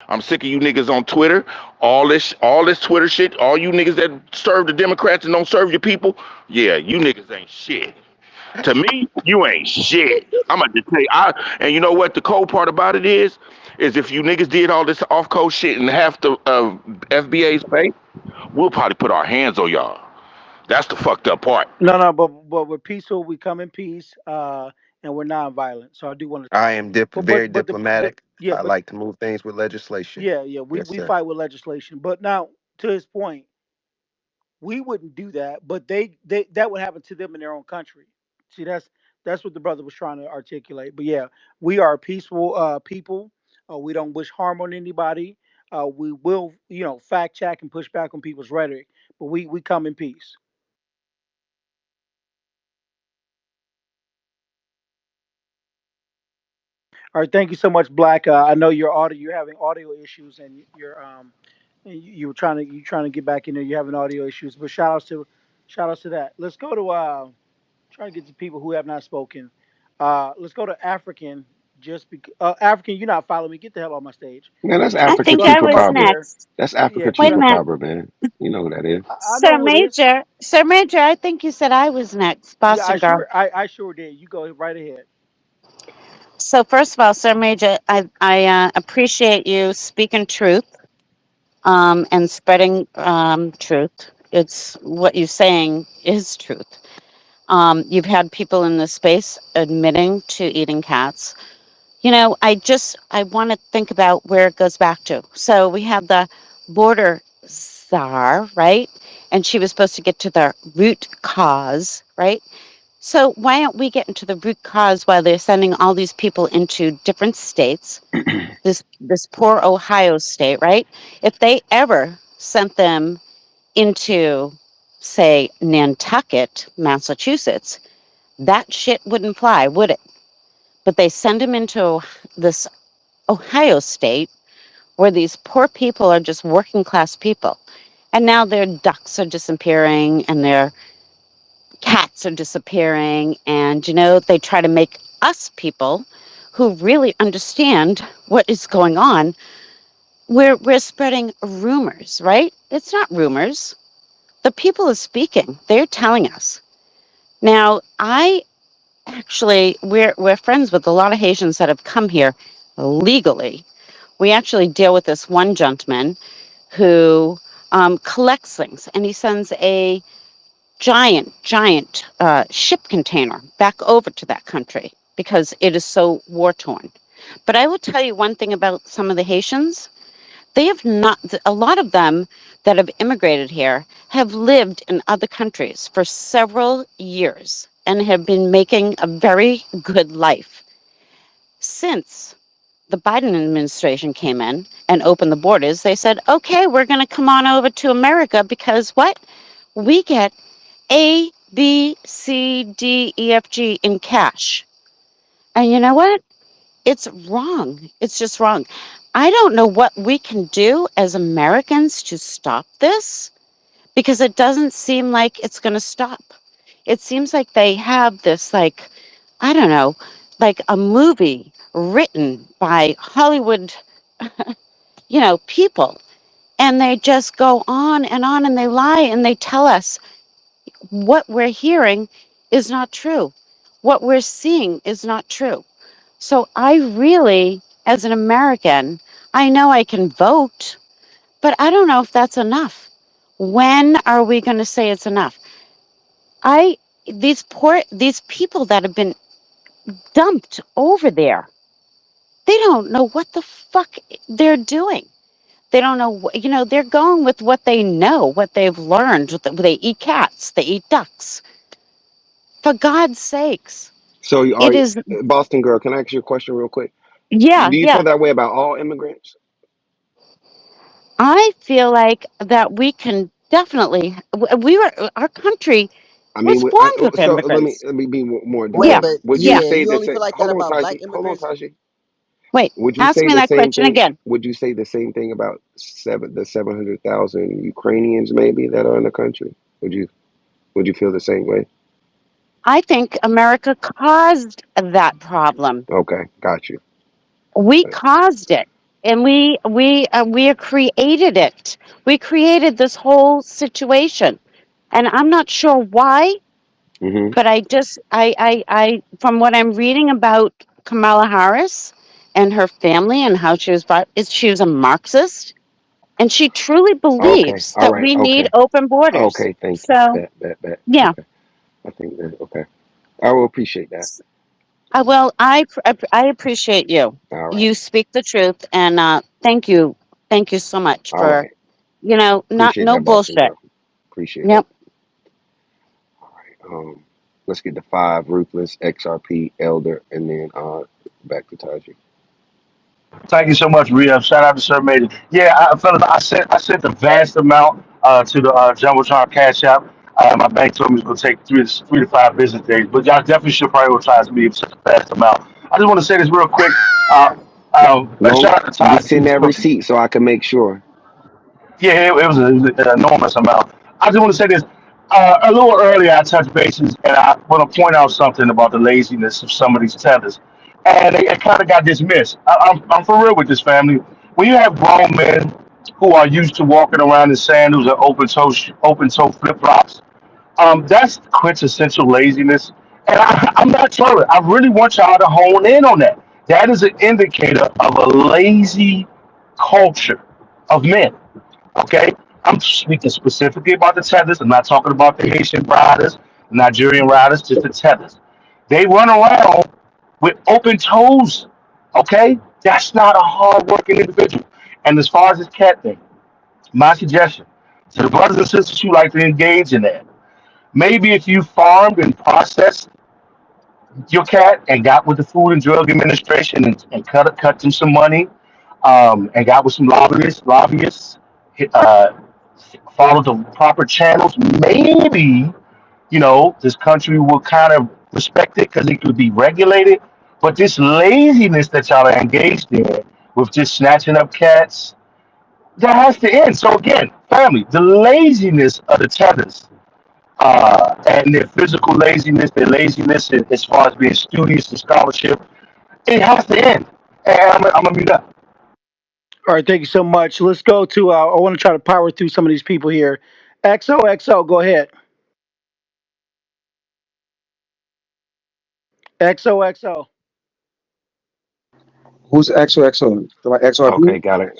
I'm sick of you niggas on Twitter. All this Twitter shit. All you niggas that serve the Democrats and don't serve your people. Yeah, you niggas ain't shit. To me, you ain't shit. I'm about to tell you. And you know what? The cold part about it is if you niggas did all this off code shit and half the FBA's pay, we'll probably put our hands on y'all. That's the fucked up part. No, no, but we're peaceful. We come in peace, and we're non-violent. So I do want to say I that. am But very but diplomatic. yeah, I but like to move things with legislation. yeah, Yes, we sir. fight with legislation. But now to his point, we wouldn't do that, but they that would happen to them in their own country. See, that's what the brother was trying to articulate. But yeah, we are peaceful people. We don't wish harm on anybody. We will, fact check and push back on people's rhetoric, but we come in peace. All right, thank you so much, Black. I know you're having audio issues, and you were trying to get back in there. You're having audio issues, but shout outs to that. Let's go to trying to get to people who have not spoken. Let's go to African. Just because African, you're not following me. Get the hell off my stage. Man, that's I Africa think Go to I come was up chupacabra. here. next. That's Yeah, Africa Wait a minute. chupacabra, man. You know who that is. I know Sir who it is. Major. Sir Major, I think you said I was next. Yeah, I Boston girl. sure, I sure did. You go right ahead. So first of all, Sir Major, I appreciate you speaking truth and spreading truth. It's what you're saying is truth. You've had people in this space admitting to eating cats. I want to think about where it goes back to. So we have the border czar, right? And she was supposed to get to the root cause, right? So why aren't we getting to the root cause while they're sending all these people into different states? This poor Ohio state, right? If they ever sent them into, say, Nantucket, Massachusetts, that shit wouldn't fly, would it? But they send them into this Ohio state where these poor people are just working class people. And now their ducks are disappearing and their cats are disappearing. And, they try to make us people who really understand what is going on, we're spreading rumors, right? It's not rumors. The people are speaking, they're telling us. Now, we're friends with a lot of Haitians that have come here legally. We actually deal with this one gentleman who collects things, and he sends a giant ship container back over to that country because it is so war torn. But I will tell you one thing about some of the Haitians. They have not, a lot of them that have immigrated here have lived in other countries for several years and have been making a very good life. Since the Biden administration came in and opened the borders, they said, okay, we're going to come on over to America because what? We get A, B, C, D, E, F, G in cash. And you know what? It's wrong. It's just wrong. I don't know what we can do as Americans to stop this because it doesn't seem like it's going to stop. It seems like they have this, like, I don't know, like a movie written by Hollywood, people. And they just go on and they lie and they tell us what we're hearing is not true. What we're seeing is not true. So I really, as an American, I know I can vote, but I don't know if that's enough. When are we going to say it's enough? I these people that have been dumped over there, they don't know what the fuck they're doing. They don't know, they're going with what they know, what they've learned. They eat cats, they eat ducks. For God's sakes, So, you are it is, Boston girl. Can I ask you a question real quick? yeah, Do you feel yeah. that way about all immigrants? I feel like that we can definitely, our country I mean, was formed with so immigrants. let me be more Wait, Yeah, direct. but Would you yeah. GA, say you the only same? feel like that Hold on, about Taji. black Hold on, immigrants? Taji. Wait, Would you ask say me the that same question thing? again. Would you say the same thing about the 700,000 Ukrainians maybe that are in the country? Would you feel the same way? I think America caused that problem. Okay, got you. We caused it. and we created it. We created this whole situation, and I'm not sure why, Hmm. but I from what I'm reading about Kamala Harris and her family and how she was a Marxist, and she truly Okay. believes All that right. we need Okay. open borders. Okay. Thank you. So Bet. yeah. Okay. I think that. Okay. I will appreciate that. Well, I appreciate you. All right. You speak the truth, and thank you so much All for right. not Appreciate no that, bossy bullshit. girl. Appreciate it. Yep. All right. Let's get the five ruthless XRP elder, and then back to Taji. Thank you so much, Rhea. Shout out to Sir Major. Yeah, fellas, I sent a vast amount to the Jumbotron Cash App. My bank told me it's going to take three to five business days, but y'all definitely should prioritize me with such a vast amount. I just want to say this real quick. A Long, shout out to just Todd send too. that receipt so I can make sure. Yeah, it was an enormous amount. I just want to say this. A little earlier, I touched bases, and I want to point out something about the laziness of some of these tethers. And it kind of got dismissed. I'm for real with this family. When you have grown men who are used to walking around in sandals and open toe flip flops, that's quintessential laziness. And I'm not trolling. I really want y'all to hone in on that. That is an indicator of a lazy culture of men. Okay? I'm speaking specifically about the tethers. I'm not talking about the Haitian riders, the Nigerian riders, just the tethers. They run around with open toes. Okay? That's not a hard working individual. And as far as this cat thing, my suggestion to the brothers and sisters who like to engage in that, maybe if you farmed and processed your cat and got with the Food and Drug Administration and cut them some money, and got with some lobbyists, uh, followed the proper channels, maybe this country will kind of respect it because it could be regulated. But this laziness that y'all are engaged in with just snatching up cats, that has to end. So again, family, the laziness of the tethers, and their physical laziness, their laziness as far as being studious and scholarship, it has to end. And I'm gonna mute up. All right, thank you so much. Let's go to. I want to try to power through some of these people here. XOXO, go ahead. XOXO. Who's XOXO? Like XRP? Okay, got it.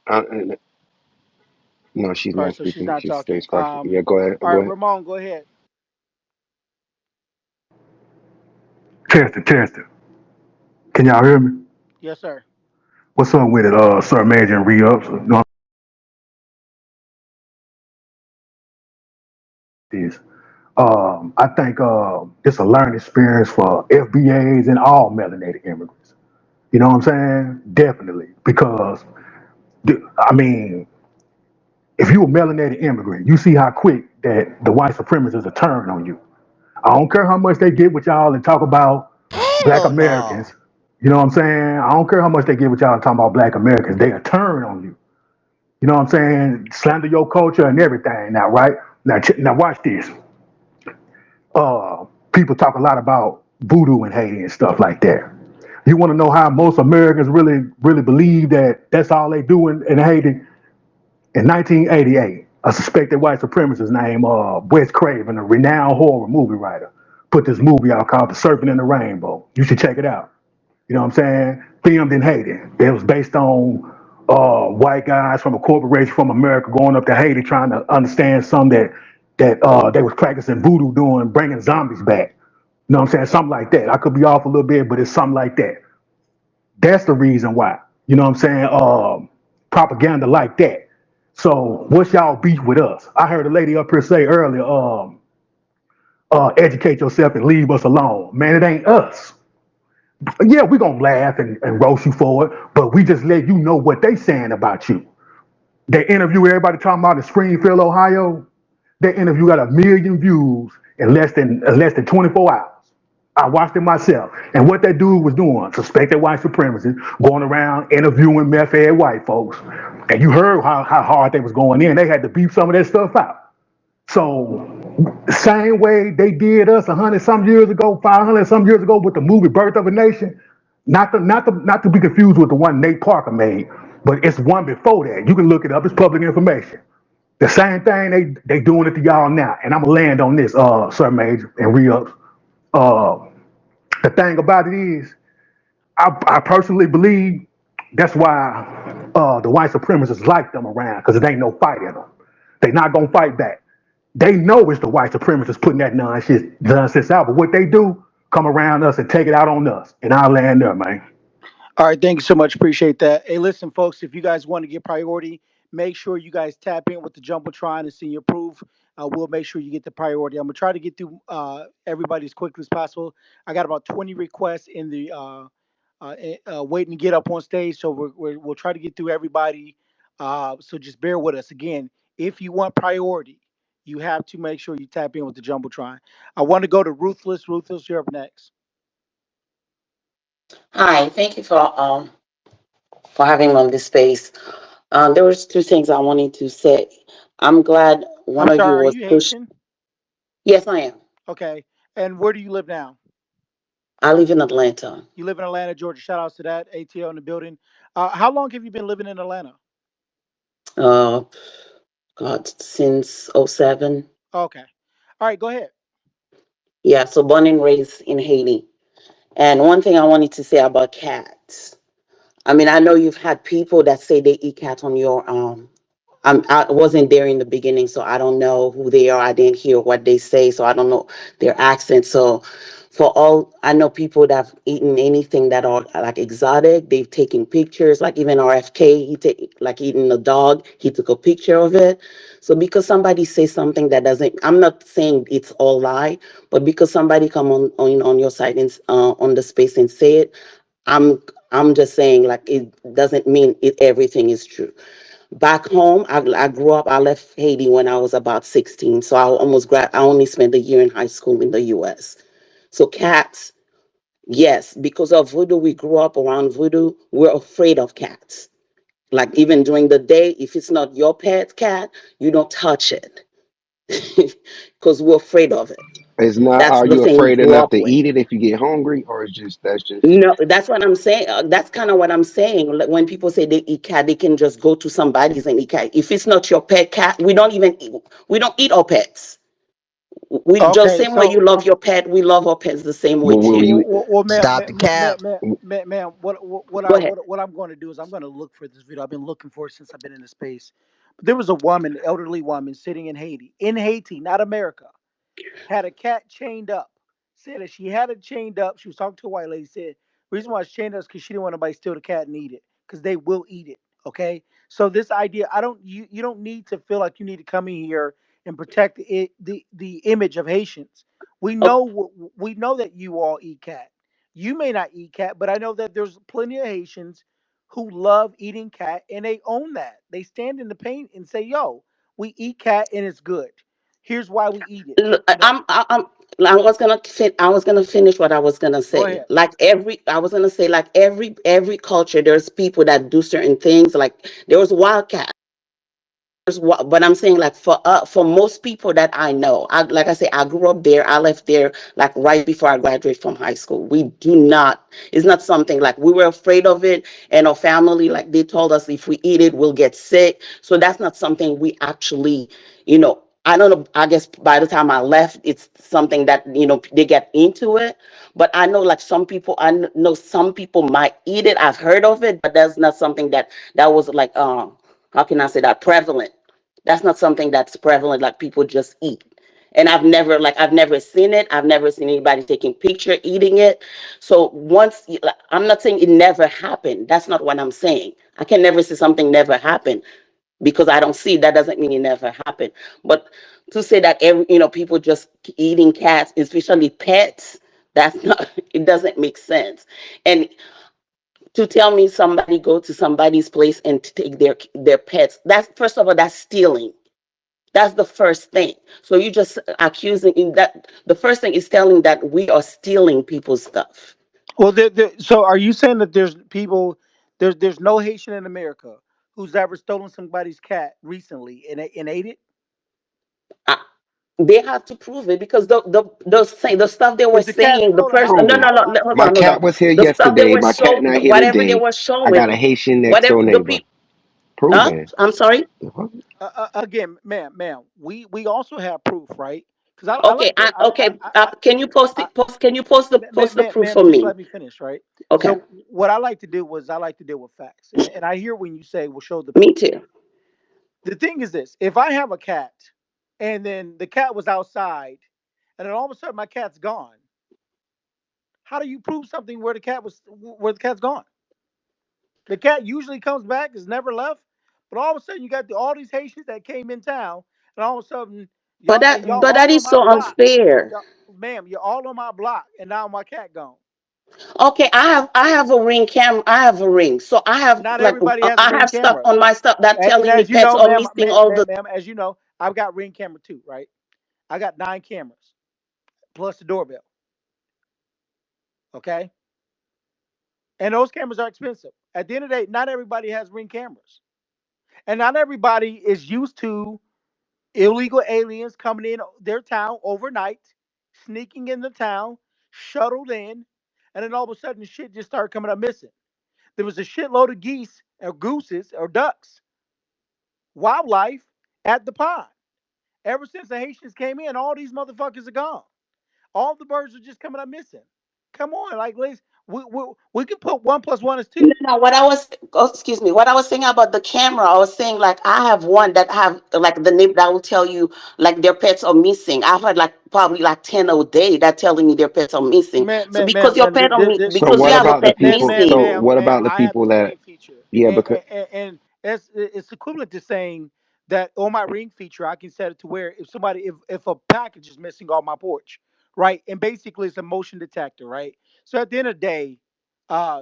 Uh, no, she's All right, not so she's speaking. not She's talking. staying scarf. Yeah, go ahead. All Go right, ahead. Ramon, go ahead. Chester, Chester. Can y'all hear me? Yes, sir. What's up with it, Sir Major and re-ups? No, this. I think it's a learning experience for FBAs and all melanated immigrants. You know what I'm saying? Definitely. Because, I mean, if you a melanated immigrant, you see how quick that the white supremacists are turn on you. I don't care how much they get with y'all and talk about black Hell Americans. no. You know what I'm saying? I don't care how much they get with y'all and talk about black Americans. They are turn on you. You know what I'm saying? Slander your culture and everything. Now, right? Now watch this. People talk a lot about voodoo in Haiti and stuff like that. You want to know how most Americans really believe that that's all they do in Haiti? In 1988, a suspected white supremacist named Wes Craven, a renowned horror movie writer, put this movie out called The Serpent and the Rainbow. You should check it out. You know what I'm saying? Filmed in Haiti. It was based on white guys from a corporation from America going up to Haiti trying to understand some that they was practicing voodoo doing, bringing zombies back. You know what I'm saying? Something like that. I could be off a little bit, but it's something like that. That's the reason why. You know what I'm saying? Propaganda like that. So what's y'all beef with us? I heard a lady up here say earlier, educate yourself and leave us alone. Man, it ain't us. Yeah, we gonna laugh and roast you for it, but we just let you know what they saying about you. They interview everybody talking about in Springfield, Ohio. Their interview got 1 million views in less than 24 hours. I watched it myself. And what that dude was doing, suspected white supremacists, going around interviewing meth head white folks. And you heard how hard they was going in. They had to beep some of that stuff out. So, same way they did us 100 some years ago, 500 some years ago with the movie Birth of a Nation. Not to be confused with the one Nate Parker made. But it's one before that. You can look it up. It's public information. The same thing they doing it to y'all now. And I'm gonna land on this, Sir Major and re-ups. Uh, the thing about it is, I personally believe that's why the white supremacists like them around because it ain't no fight in them. They not gonna fight back. They know it's the white supremacists putting that nonsense out, but what they do, come around us and take it out on us. And I'll land there, man. All right, thank you so much. Appreciate that. Hey, listen, folks, if you guys want to get priority, make sure you guys tap in with the Jumbotron and Senior Proof. We'll make sure you get the priority. I'm gonna try to get through everybody as quickly as possible. I got about 20 requests in the waiting to get up on stage, so we'll try to get through everybody. So just bear with us. Again, if you want priority, you have to make sure you tap in with the Jumbotron. I want to go to Ruthless. Ruthless, you're up next. Hi, thank you for having me on this space. There was two things I wanted to say. I'm glad one I'm of you sorry, are was you pushed. Haitian? Yes, I am. Okay. And where do you live now? I live in Atlanta. You live in Atlanta, Georgia. Shout outs to that. ATO in the building. How long have you been living in Atlanta? Uh, God, since '07. Okay. All right, go ahead. Yeah, so born and raised in Haiti. And one thing I wanted to say about cats. I mean, I know you've had people that say they eat cats on your I wasn't there in the beginning, so I don't know who they are. I didn't hear what they say, so I don't know their accent. So, for all I know, people that have eaten anything that are like exotic, they've taken pictures. Like even RFK, he take like eating a dog, he took a picture of it. So because somebody says something that doesn't, I'm not saying it's all lie, but because somebody come on your side and on the space and say it, I'm I'm just saying like it doesn't mean everything is true. Back home, I grew up. I left Haiti when I was about 16, so I only spent a year in high school in the U.S. So cats, yes, because of voodoo, we grew up around voodoo. We're afraid of cats. Like even during the day, if it's not your pet cat, you don't touch it because we're afraid of it. It's not. That's Are the you thing we afraid grew enough up to with. eat it if you get hungry, or is just that's just No, that's what I'm saying. That's kind of what I'm saying. Like when people say they eat cat, they can just go to somebody's and eat cat. If it's not your pet cat, we don't eat our pets. We just Okay, same way so you love your pet, we love our pets the same way well, will too. you ma'am, Stop the cap. ma'am, Go ahead. what I'm going to do is I'm going to look for this video. I've been looking for it since I've been in the space. But there was a woman, elderly woman, sitting in Haiti, not America, had a cat chained up. Said that she had it chained up. She was talking to a white lady. Said the reason why it's chained up is because she didn't want nobody to steal the cat and eat it because they will eat it. Okay, so this idea, I don't you don't need to feel like you need to come in here and protect the image of Haitians. Oh, We know that you all eat cat. You may not eat cat, but I know that there's plenty of Haitians who love eating cat and they own that. They stand in the paint and say, "Yo, we eat cat and it's good. Here's why we eat it." look, You know, I was gonna finish what I was gonna go say. ahead. I was gonna say like every culture, there's people that do certain things. Like there was wildcat. But I'm saying like for most people that I know, like I say, I grew up there. I left there like right before I graduated from high school. We do not. It's not something like we were afraid of it, and our family like they told us if we eat it, we'll get sick. So that's not something we actually, you know. I don't know. I guess by the time I left, it's something that they get into it. But I know like some people. Know some people might eat it. I've heard of it, but that's not something that was like how can I say that prevalent? That's not something that's prevalent like people just eat. And I've never seen it. I've never seen anybody taking picture eating it. So like, I'm not saying it never happened. That's not what I'm saying. I can never say something never happened because I don't see it. That doesn't mean it never happened. But to say that people just eating cats, especially pets, that's not it doesn't make sense. And to tell me somebody go to somebody's place and to take their pets, that's first of all that's stealing. That's the first thing. So you just accusing in that the first thing is telling that we are stealing people's stuff. Well, so are you saying that there's people, there's no Haitian in America who's ever stolen somebody's cat recently and ate it? I, they have to prove it because the stuff they were If the cat saying, the stolen, person, no, prove no, it? no, hold on, hold My on, hold cat on. was here The stuff they yesterday. were My cat showing, not here whatever they today. were I got a showing, Haitian next door whatever neighbor. Huh? proven. I'm sorry. The fuck? Again, ma'am, we also have proof, right? Because I Okay, like to okay. Can you post I it? Can you post the proof ma'am, for just me? let me finish, right? Okay, So what I like to do was I like to deal with facts, and I hear when you say, "Well, show the me proof." too. The thing is this: if I have a cat, and then the cat was outside, and then all of a sudden my cat's gone, how do you prove something where the cat's gone? The cat usually comes back, is never left, but all of a sudden you got all these Haitians that came in town, and all of a sudden y'all But that all on is my so block, unfair. y'all, ma'am, you're all on my block, and now my cat gone. Okay, I have a ring camera. I have a ring, so I have Not like everybody has a I ring have stuff camera, on my stuff that and telling me as you pets know, are missing all the. ma'am, as you know, I've got ring camera too, right? I got 9 cameras plus the doorbell. Okay, and those cameras are expensive. At the end of the day, not everybody has ring cameras, and not everybody is used to illegal aliens coming in their town overnight, sneaking in the town, shuttled in, and then all of a sudden shit just started coming up missing. There was a shitload of geese or gooses or ducks, wildlife at the pond. Ever since the Haitians came in, all these motherfuckers are gone. All the birds are just coming up missing. Come on, like let's we can put one plus one is No, two. no, what I was, oh, excuse me, what I was saying about the camera, I was saying like I have one that have like the name that will tell you like their pets are missing. I've had like probably like 10 a day that telling me their pets are missing. So because your pet are So because you what have a about the pet people? So missing. what about the I have people the that? ring feature, Yeah, because and it's equivalent to saying that on my ring feature, I can set it to where if a package is missing off my porch, right, and basically it's a motion detector, right. So at the end of the day, uh,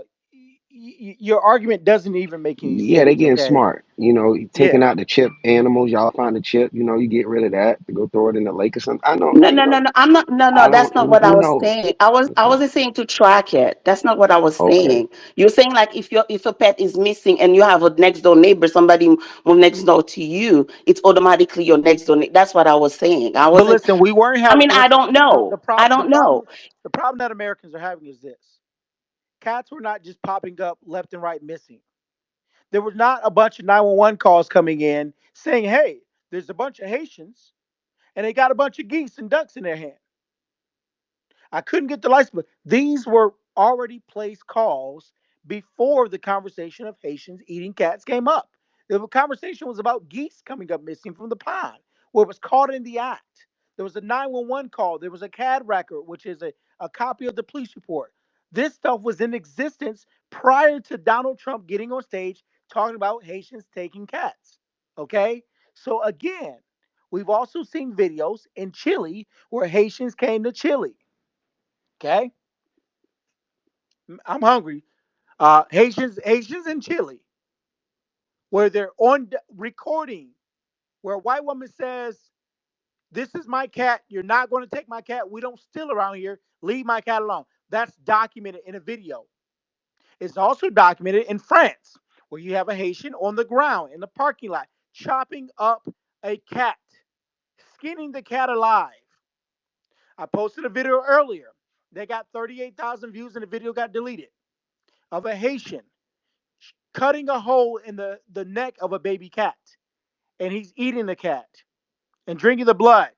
your argument doesn't even make any yeah, they sense. getting Okay, smart. You know, taking yeah. out the chip animals. Y'all find the chip. You know, you get rid of that to go throw it in the lake or something. I know. No, You no, no, know, no. I'm not. No, no. I That's don't. not what I Who was knows? saying. I Okay. wasn't saying to track it. That's not what I was Okay. saying. You're saying like if a pet is missing and you have a next door neighbor, somebody move next door to you, it's automatically your next door. That's what I was saying. I But wasn't. listen, we weren't I having. mean, I Listen, don't know. I the don't know. problem, the problem that Americans are having is this: cats were not just popping up left and right missing. There was not a bunch of 911 calls coming in saying, "Hey, there's a bunch of Haitians and they got a bunch of geese and ducks in their hand." I couldn't get the license, but these were already placed calls before the conversation of Haitians eating cats came up. The conversation was about geese coming up missing from the pond, where it was caught in the act. There was a 911 call. There was a CAD record, which is a copy of the police report. This stuff was in existence prior to Donald Trump getting on stage talking about Haitians taking cats. Okay? So again, we've also seen videos in Chile where Haitians came to Chile. Okay, I'm hungry. Haitians in Chile, where they're on recording, where a white woman says, "This is my cat. You're not going to take my cat. We don't steal around here. Leave my cat alone." That's documented in a video. It's also documented in France, where you have a Haitian on the ground in the parking lot chopping up a cat, skinning the cat alive. I posted a video earlier. They got 38,000 views, and the video got deleted of a Haitian cutting a hole in the neck of a baby cat. And he's eating the cat and drinking the blood.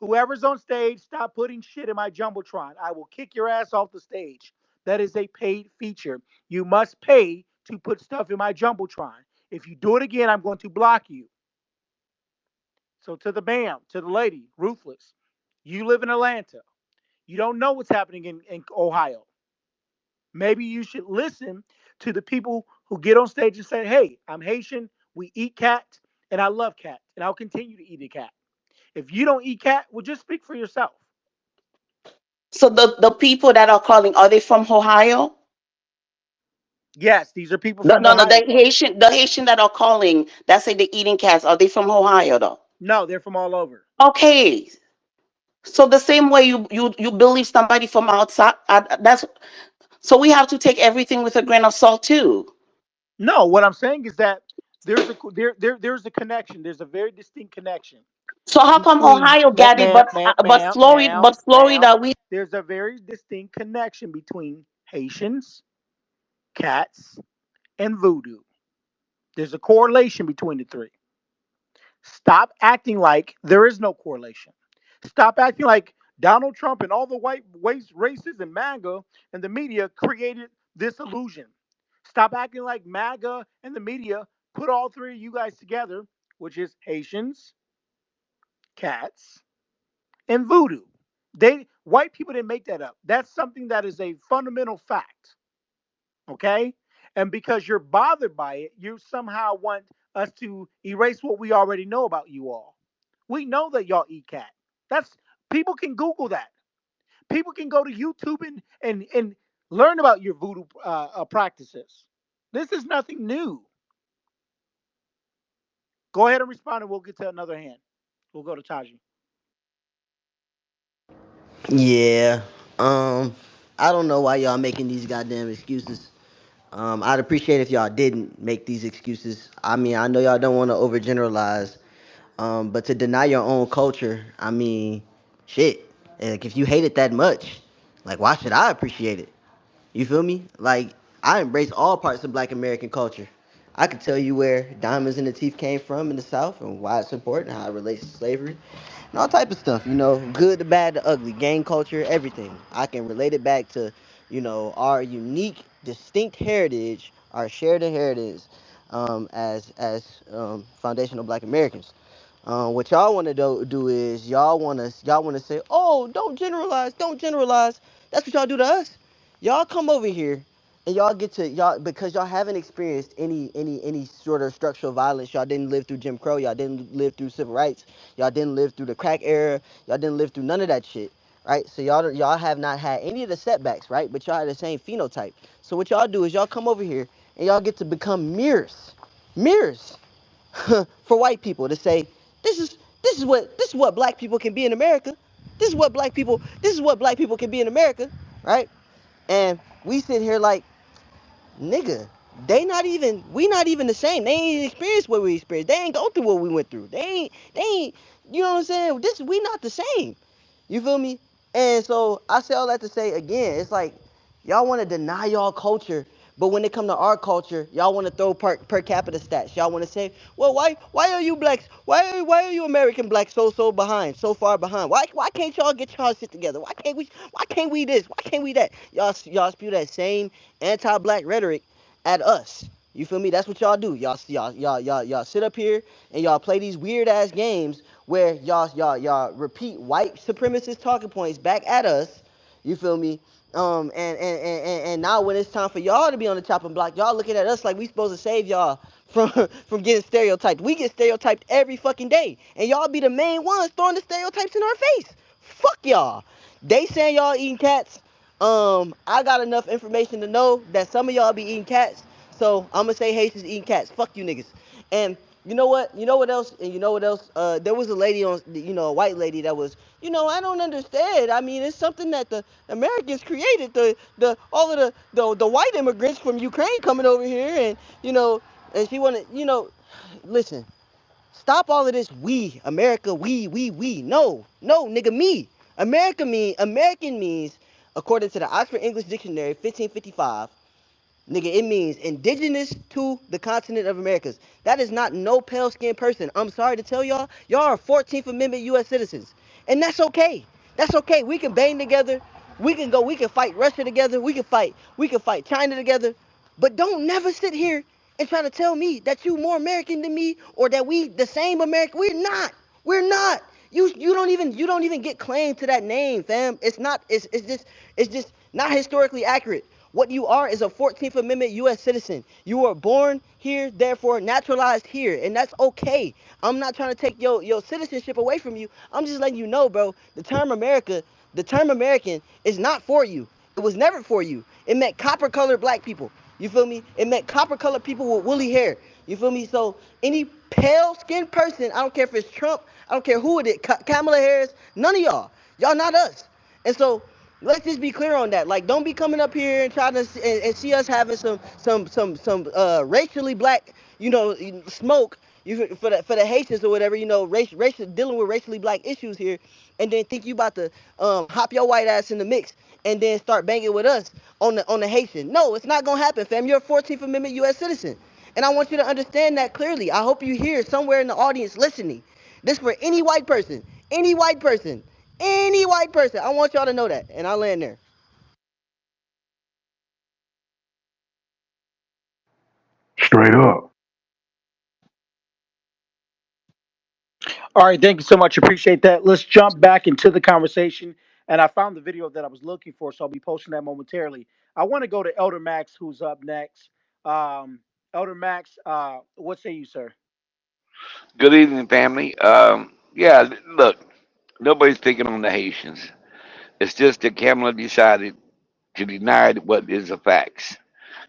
Whoever's on stage, stop putting shit in my Jumbotron. I will kick your ass off the stage. That is a paid feature. You must pay to put stuff in my Jumbotron. If you do it again, I'm going to block you. So to the bam, to the lady, ruthless. You live in Atlanta. You don't know what's happening in Ohio. Maybe you should listen to the people who get on stage and say, "Hey, I'm Haitian. We eat cat, and I love cat, and I'll continue to eat a cat." If you don't eat cat, well, just speak for yourself. So the people that are calling, are they from Ohio? Yes, these are people No, from no, no. Ohio calling. The Haitian that are calling that say they're eating cats, are they from Ohio though? No, they're from all over. Okay. So the same way you believe somebody from outside, that's so we have to take everything with a grain of salt too. No, what I'm saying is that there's a connection. There's a very distinct connection So how come between Ohio got it, but Florida we. There's a very distinct connection between Haitians, cats, and voodoo. There's a correlation between the three. Stop acting like there is no correlation. Stop acting like Donald Trump and all the white races and MAGA and the media created this illusion. Stop acting like MAGA and the media put all three of you guys together, which is Haitians, cats, and voodoo. They white people didn't make that up. That's something that is a fundamental fact. Okay? And because you're bothered by it, you somehow want us to erase what we already know about you all. We know that y'all eat cat. That's people can Google that. People can go to YouTube and learn about your voodoo practices. This is nothing new. Go ahead and respond, and we'll get to another hand. We'll go to Taji. Yeah. Um, I don't know why y'all making these goddamn excuses. I'd appreciate if y'all didn't make these excuses. I mean, I know y'all don't want to overgeneralize, but to deny your own culture, I mean, shit. Like, if you hate it that much, like, why should I appreciate it? You feel me? Like, I embrace all parts of Black American culture. I could tell you where diamonds in the teeth came from in the South and why it's important, how it relates to slavery, and all type of stuff. You know, good, the bad, the ugly, gang culture, everything. I can relate it back to, our unique, distinct heritage, our shared inheritance, as foundational Black Americans. What y'all want to do is y'all want to say, oh, don't generalize. That's what y'all do to us. Y'all come over here and y'all get to y'all because y'all haven't experienced any sort of structural violence. Y'all didn't live through Jim Crow. Y'all didn't live through civil rights. Y'all didn't live through the crack era. Y'all didn't live through none of that shit. Right, so y'all have not had any of the setbacks, right? But y'all had the same phenotype. So what y'all do is y'all come over here and y'all get to become mirrors for white people to say this is this is what black people can be in America. This is what black people can be in America, right? And we sit here like, nigga, we not even the same. They ain't experienced what we experienced. They ain't go through what we went through. They ain't, you know what I'm saying? We not the same. You feel me? And so I say all that to say again, it's like y'all want to deny y'all culture, but when it come to our culture, y'all want to throw per capita stats. Y'all want to say, well, why are you blacks? Why are you American blacks so behind, so far behind? Why can't y'all get y'all shit together? Why can't we this? Why can't we that? Y'all spew that same anti-black rhetoric at us. You feel me? That's what y'all do. Y'all sit up here and y'all play these weird ass games where y'all repeat white supremacist talking points back at us. You feel me? And now when it's time for y'all to be on the chopping block, y'all looking at us like we supposed to save y'all from from getting stereotyped. We get stereotyped every fucking day, and y'all be the main ones throwing the stereotypes in our face. Fuck y'all. They saying y'all eating cats. I got enough information to know that some of y'all be eating cats. So I'm gonna say Haitians eating cats. Fuck you niggas. And you know what? You know what else? And you know what else? There was a lady on, a white lady that was, I don't understand. I mean, it's something that the Americans created. The all of the white immigrants from Ukraine coming over here, and and she wanted, listen. Stop all of this. We, America, we. No, nigga, me. American means, according to the Oxford English Dictionary, 1555. Nigga, it means indigenous to the continent of Americas. That is not no pale skinned person. I'm sorry to tell y'all, y'all are 14th Amendment U.S. citizens. And that's okay. That's okay. We can bang together. We can fight Russia together. We can fight China together. But don't never sit here and try to tell me that you more American than me or that we the same American. We're not. We're not. You don't even get claim to that name, fam. It's just not historically accurate. What you are is a 14th Amendment U.S. citizen. You were born here, therefore naturalized here, and that's okay. I'm not trying to take your citizenship away from you. I'm just letting you know, bro. The term American is not for you. It was never for you. It meant copper-colored black people. You feel me? It meant copper-colored people with woolly hair. You feel me? So any pale-skinned person, I don't care if it's Trump, I don't care who it is, Kamala Harris, none of y'all. Y'all not us. And so let's just be clear on that. Like, don't be coming up here and trying to and see us having some racially black, smoke. For the Haitians or whatever, racial dealing with racially black issues here, and then think you about to hop your white ass in the mix and then start banging with us on the Haitian. No, it's not gonna happen, fam. You're a 14th Amendment U.S. citizen, And I want you to understand that clearly. I hope you hear somewhere in the audience listening. This for any white person, any white person, any white person. I want y'all to know that. And I'll land there. Straight up. All right, thank you so much. Appreciate that. Let's jump back into the conversation. And I found the video that I was looking for, so I'll be posting that momentarily. I want to go to Elder Max, who's up next. Um, Elder Max, what say you, sir? Good evening, family. Yeah, look, nobody's picking on the Haitians. It's just that Kamala decided to deny what is the facts.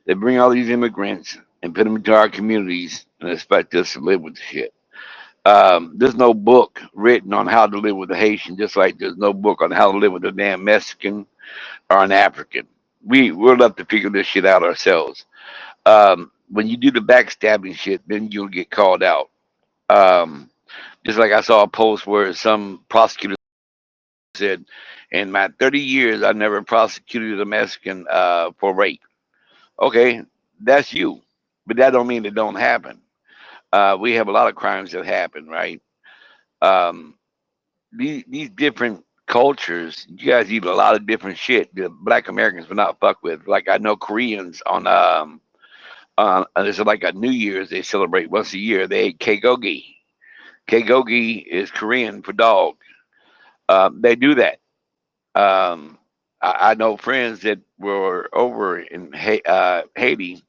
They bring all these immigrants and put them into our communities and expect us to live with the shit. There's no book written on how to live with a Haitian, just like there's no book on how to live with a damn Mexican or an African. We'll have to figure this shit out ourselves. When you do the backstabbing shit, then you'll get called out. Um, just like I saw a post where some prosecutor said, "In my 30 years, I never prosecuted a Mexican for rape." Okay, that's you, but that don't mean it don't happen. We have a lot of crimes that happen, right? Um, these different cultures, you guys eat a lot of different shit that Black Americans will not fuck with. Like I know Koreans there's like a New Year's they celebrate once a year. They eat kegogi. Kegogi is Korean for dog. They do that. Um, I know friends that were over in Haiti.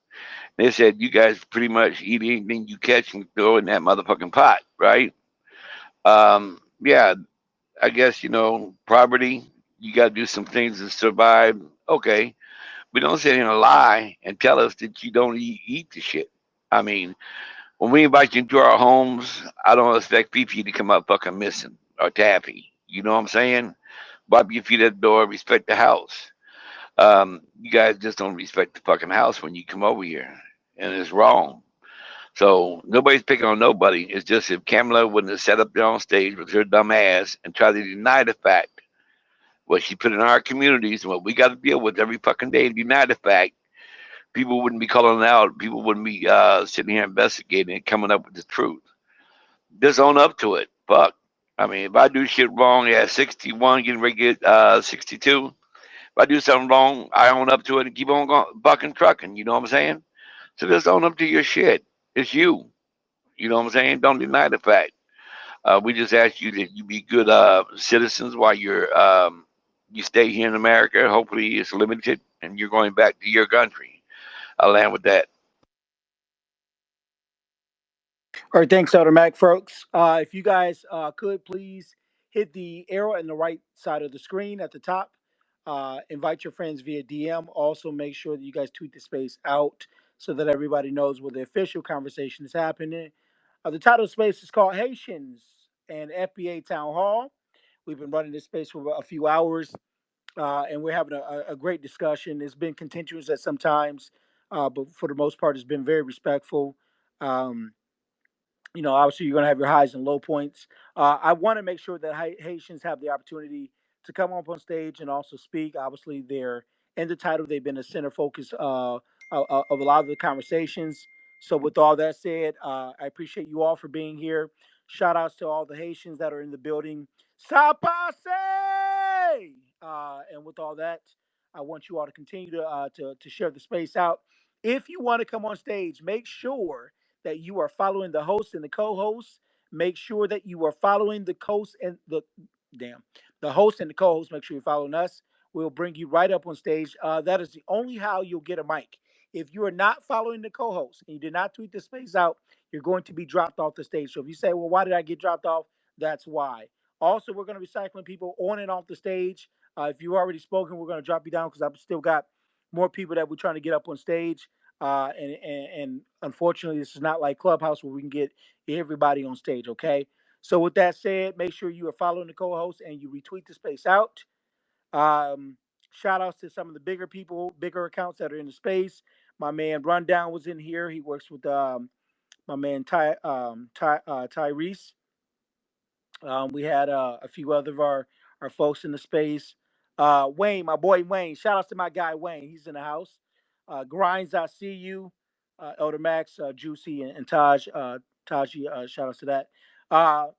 They said you guys pretty much eat anything you catch and throw in that motherfucking pot, right? Yeah, I guess poverty. You got to do some things to survive. Okay, but don't sit here and lie and tell us that you don't eat the shit. I mean, when we invite you into our homes, I don't expect people to come up fucking missing or taffy. You know what I'm saying? Wipe your feet at the door, respect the house. You guys just don't respect the fucking house when you come over here, and it's wrong. So nobody's picking on nobody. It's just if Kamala wouldn't have sat up there on stage with her dumb ass and tried to deny the fact what she put in our communities and what we got to deal with every fucking day to deny the fact, people wouldn't be calling out. People wouldn't be sitting here investigating and coming up with the truth. Just own up to it. Fuck. I mean, if I do shit wrong at 61, getting ready to get 62, if I do something wrong, I own up to it and keep on going, bucking trucking. You know what I'm saying? So just own up to your shit. It's you. You know what I'm saying? Don't deny the fact. We just ask you that you be good citizens while you stay here in America. Hopefully, it's limited and you're going back to your country. I'll land with that. All right, thanks, Elder Mac, folks. If you guys could please hit the arrow in the right side of the screen at the top. Invite your friends via DM. Also, make sure that you guys tweet the space out so that everybody knows where the official conversation is happening. The title of the space is called Haitians and FBA Town Hall. We've been running this space for a few hours, and we're having a great discussion. It's been contentious at some times, but for the most part, it's been very respectful. Um, obviously you're going to have your highs and low points. I want to make sure that Haitians have the opportunity to come up on stage and also speak. Obviously, they're in the title. They've been a center focus of a lot of the conversations. So, with all that said, I appreciate you all for being here. Shout outs to all the Haitians that are in the building. Sapase! And with all that, I want you all to continue to share the space out. If you want to come on stage, make sure that you are following the host and the co-host. Make sure that you are following the host and the host and the co-host. Make sure you're following us. We'll bring you right up on stage. That is the only how you'll get a mic. If you are not following the co-host and you did not tweet the space out, you're going to be dropped off the stage. So if you say, "Well, why did I get dropped off?" That's why. Also, we're going to be cycling people on and off the stage. If you already spoken, we're going to drop you down because I've still got more people that we're trying to get up on stage. And unfortunately, this is not like Clubhouse where we can get everybody on stage. Okay. So with that said, make sure you are following the co-host and you retweet the space out. Um, Shout outs to some of the bigger people, bigger accounts that are in the space. My man Rundown was in here. He works with my man Tyrese. We had a few other of our folks in the space. Wayne, my boy Wayne. Shout outs to my guy Wayne. He's in the house. Grinds, I see you. Elder Max, Juicy, and Taj. Taji, shout out to that.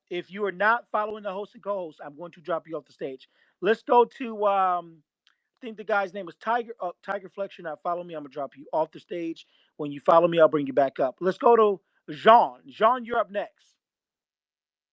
If you are not following the host and co-host, I'm going to drop you off the stage. Let's go to I think the guy's name is Tiger. Tiger Flex. You're not following me. I'm gonna drop you off the stage. When you follow me, I'll bring you back up. Let's go to Jean. Jean, you're up next.